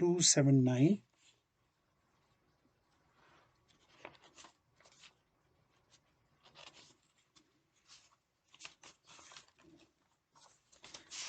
279।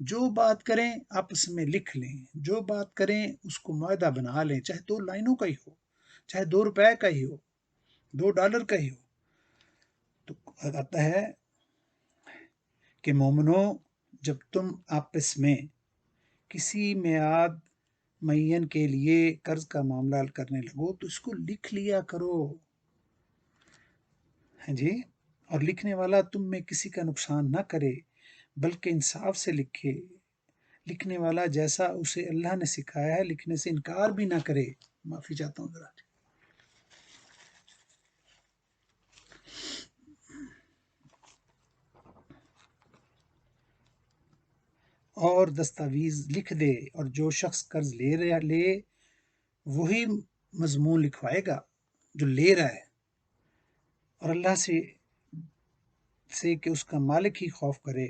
جو بات کریں آپس میں لکھ لیں، جو بات کریں اس کو معاہدہ بنا لیں، چاہے 2 لائنوں کا ہی ہو، چاہے 2 روپے کا ہی ہو، $2 کا ہی ہو۔ تو آتا ہے کہ مومنو، جب تم آپس میں کسی میعاد معین کے لیے قرض کا معاملہ حل کرنے لگو تو اس کو لکھ لیا کرو، ہاں جی، اور لکھنے والا تم میں کسی کا نقصان نہ کرے بلکہ انصاف سے لکھے، لکھنے والا جیسا اسے اللہ نے سکھایا ہے لکھنے سے انکار بھی نہ کرے۔ معافی چاہتا ہوں ذرا۔ اور دستاویز لکھ دے، اور جو شخص قرض لے وہی مضمون لکھوائے گا جو لے رہا ہے، اور اللہ سے کہ اس کا مالک ہی خوف کرے،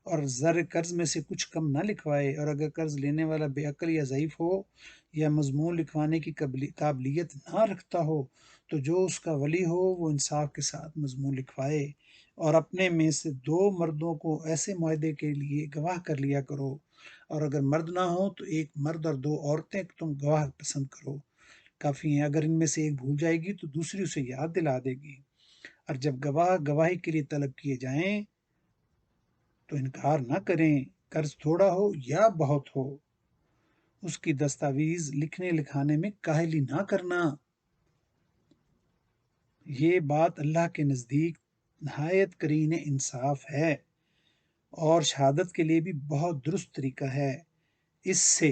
اور زر قرض میں سے کچھ کم نہ لکھوائے، اور اگر قرض لینے والا بے عقل یا ضعیف ہو یا مضمون لکھوانے کی قابلیت نہ رکھتا ہو تو جو اس کا ولی ہو وہ انصاف کے ساتھ مضمون لکھوائے، اور اپنے میں سے 2 مردوں کو ایسے معاہدے کے لیے گواہ کر لیا کرو، اور اگر مرد نہ ہو تو 1 مرد اور 2 عورتیں تم گواہ پسند کرو، کافی ہیں۔ اگر ان میں سے ایک بھول جائے گی تو دوسری اسے یاد دلا دے گی، اور جب گواہ گواہی کے لیے طلب کیے جائیں تو انکار نہ کریں، قرض تھوڑا ہو یا بہت ہو، اس کی دستاویز لکھنے لکھانے میں کاہلی نہ کرنا، یہ بات اللہ کے نزدیک نہایت قرین انصاف ہے، اور شہادت کے لیے بھی بہت درست طریقہ ہے۔ اس سے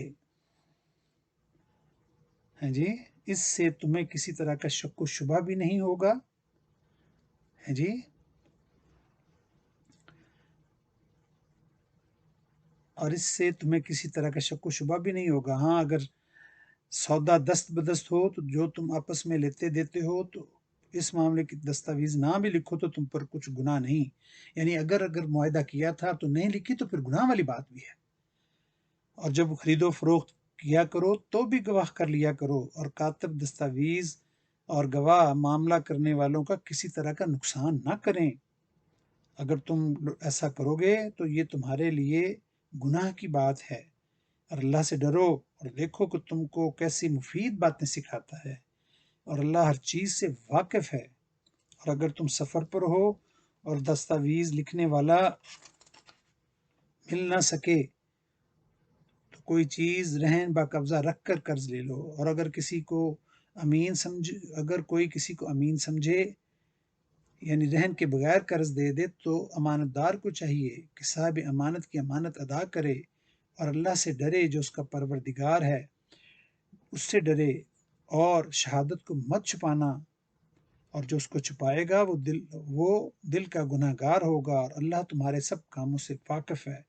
ہاں جی، اس سے تمہیں کسی طرح کا شک و شبہ بھی نہیں ہوگا، ہے جی، اور اس سے تمہیں کسی طرح کا شک و شبہ بھی نہیں ہوگا۔ ہاں، اگر سودا دست بدست ہو تو جو تم آپس میں لیتے دیتے ہو تو اس معاملے کی دستاویز نہ بھی لکھو تو تم پر کچھ گناہ نہیں، یعنی اگر معاہدہ کیا تھا تو نہیں لکھی تو پھر گناہ والی بات بھی ہے۔ اور جب خرید و فروخت کیا کرو تو بھی گواہ کر لیا کرو، اور کاتب دستاویز اور گواہ معاملہ کرنے والوں کا کسی طرح کا نقصان نہ کریں، اگر تم ایسا کرو گے تو یہ تمہارے لیے گناہ کی بات ہے، اور اللہ سے ڈرو اور دیکھو کہ تم کو کیسی مفید باتیں سکھاتا ہے، اور اللہ ہر چیز سے واقف ہے۔ اور اگر تم سفر پر ہو اور دستاویز لکھنے والا مل نہ سکے تو کوئی چیز رہن با قبضہ رکھ کر قرض لے لو، اور اگر کوئی کسی کو امین سمجھے یعنی رہن کے بغیر قرض دے دے تو امانت دار کو چاہیے کہ صاحب امانت کی امانت ادا کرے، اور اللہ سے ڈرے جو اس کا پروردگار ہے، اس سے ڈرے، اور شہادت کو مت چھپانا، اور جو اس کو چھپائے گا وہ دل کا گناہ گار ہوگا، اور اللہ تمہارے سب کاموں سے واقف ہے،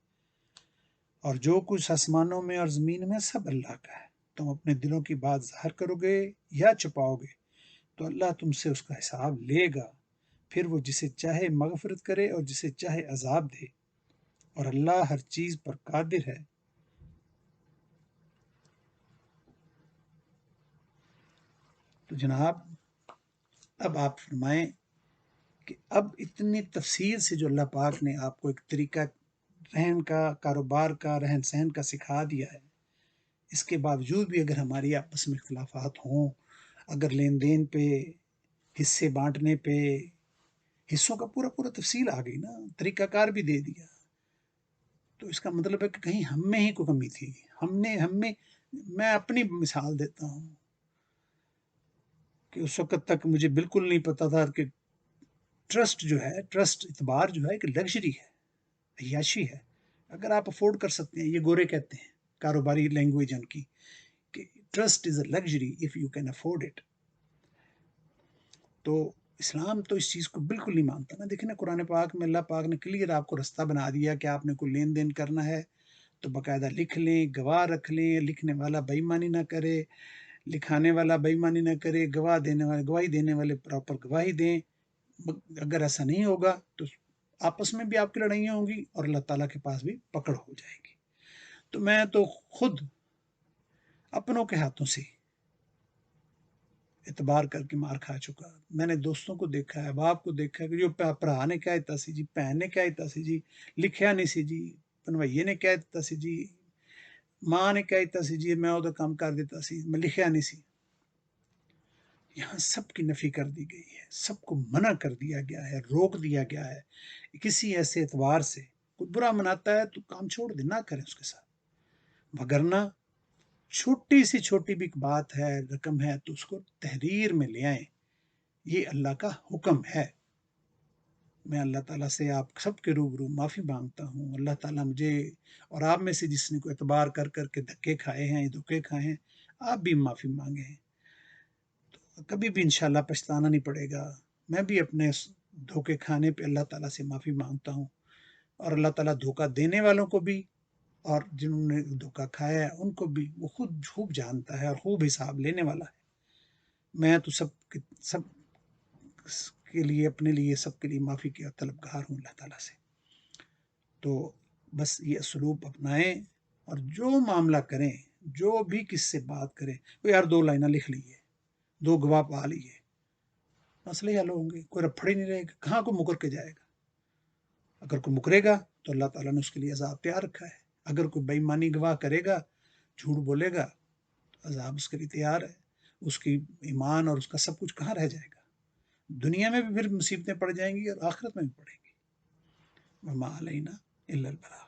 اور جو کچھ آسمانوں میں اور زمین میں سب اللہ کا ہے۔ تم اپنے دلوں کی بات ظاہر کرو گے یا چھپاؤ گے تو اللہ تم سے اس کا حساب لے گا، پھر وہ جسے چاہے مغفرت کرے اور جسے چاہے عذاب دے، اور اللہ ہر چیز پر قادر ہے۔ تو جناب، اب آپ فرمائیں کہ اب اتنی تفصیل سے جو اللہ پاک نے آپ کو ایک طریقہ رہن کا، کاروبار کا، رہن سہن کا سکھا دیا ہے، اس کے باوجود بھی اگر ہماری آپس میں اختلافات ہوں، اگر لین دین پہ، حصے بانٹنے پہ، حصوں کا پورا تفصیل آ گئی نا، طریقہ کار بھی دے دیا، تو اس کا مطلب ہے کہ کہیں ہم میں ہی کوئی کمی تھی۔ ہم میں میں اپنی مثال دیتا ہوں کہ اس وقت تک مجھے بالکل نہیں پتا تھا کہ ٹرسٹ اعتبار جو ہے کہ لگژری ہے، عیاشی ہے۔ اگر آپ افورڈ کر سکتے ہیں، یہ گورے کہتے ہیں، کاروباری لینگویج ان کی، کہ trust is a luxury if you can afford it. تو اسلام تو اس چیز کو بالکل نہیں مانتا نا۔ دیکھیں نا، قرآن پاک میں اللہ پاک نے کلیئر آپ کو رستہ بنا دیا کہ آپ نے کوئی لین دین کرنا ہے تو باقاعدہ لکھ لیں، گواہ رکھ لیں، لکھنے والا بے ایمانی نہ کرے، لکھانے والا بے ایمانی نہ کرے، گواہی دینے والے پراپر گواہی دیں۔ اگر ایسا نہیں ہوگا تو آپس میں بھی آپ کی لڑائیاں ہوں گی اور اللہ تعالیٰ کے پاس بھی پکڑ ہو جائے گی۔ تو میں تو خود اپنوں کے ہاتھوں سے اعتبار کر کے مار کھا چکا۔ میں نے دوستوں کو دیکھا ہے، باپ کو دیکھا ہے کہ جو پڑھا نے کیا اتا سی جی، بھن نے کیا اتا سی جی، لکھیا نہیں سی جی، بنوائیے نے کہہ دیتا سی جی، ماں نے کہہ دیتا سی جی میں وہ کام کر دیتا سی، میں لکھیا نہیں سی۔ یہاں سب کی نفی کر دی گئی ہے، سب کو منع کر دیا گیا ہے، روک دیا گیا ہے کسی ایسے اعتبار سے۔ کوئی برا مناتا ہے تو کام چھوڑ دے، نہ کریں اس کے ساتھ، وگرنہ چھوٹی سی چھوٹی بھی بات ہے، رقم ہے، تو اس کو تحریر میں لے آئیں، یہ اللہ کا حکم ہے۔ میں اللہ تعالیٰ سے آپ سب کے روبرو معافی مانگتا ہوں۔ اللہ تعالیٰ مجھے اور آپ میں سے جس نے کو اعتبار کر کر کے دھکے کھائے ہیں، دھوکے کھائے ہیں، آپ بھی معافی مانگے ہیں، تو کبھی بھی انشاءاللہ پچھتانا نہیں پڑے گا۔ میں بھی اپنے دھوکے کھانے پہ اللہ تعالیٰ سے معافی مانگتا ہوں، اور اللہ تعالیٰ دھوکہ دینے والوں کو بھی اور جنہوں نے دھوکہ کھایا ہے ان کو بھی وہ خود خوب جانتا ہے اور خوب حساب لینے والا ہے۔ میں تو سب کے لیے، اپنے لیے، سب کے لیے معافی کا طلبگار ہوں اللہ تعالیٰ سے۔ تو بس یہ اسلوب اپنائیں، اور جو معاملہ کریں، جو بھی کس سے بات کریں، وہ یار 2 لائنہ لکھ لیے، 2 گواہ پا لیے، مسئلے حل ہوں گے، کوئی رپھڑ ہی نہیں رہے گا، کہاں کو مکر کے جائے گا۔ اگر کوئی مکرے گا تو اللہ تعالیٰ نے اس کے لیے عذاب تیار رکھا ہے، اگر کوئی بے ایمانی گواہ کرے گا، جھوٹ بولے گا، تو عذاب اس کے لیے تیار ہے۔ اس کی ایمان اور اس کا سب کچھ کہاں رہ جائے گا؟ دنیا میں بھی پھر مصیبتیں پڑ جائیں گی اور آخرت میں بھی پڑیں گی۔ وما علینا الا البلاغ۔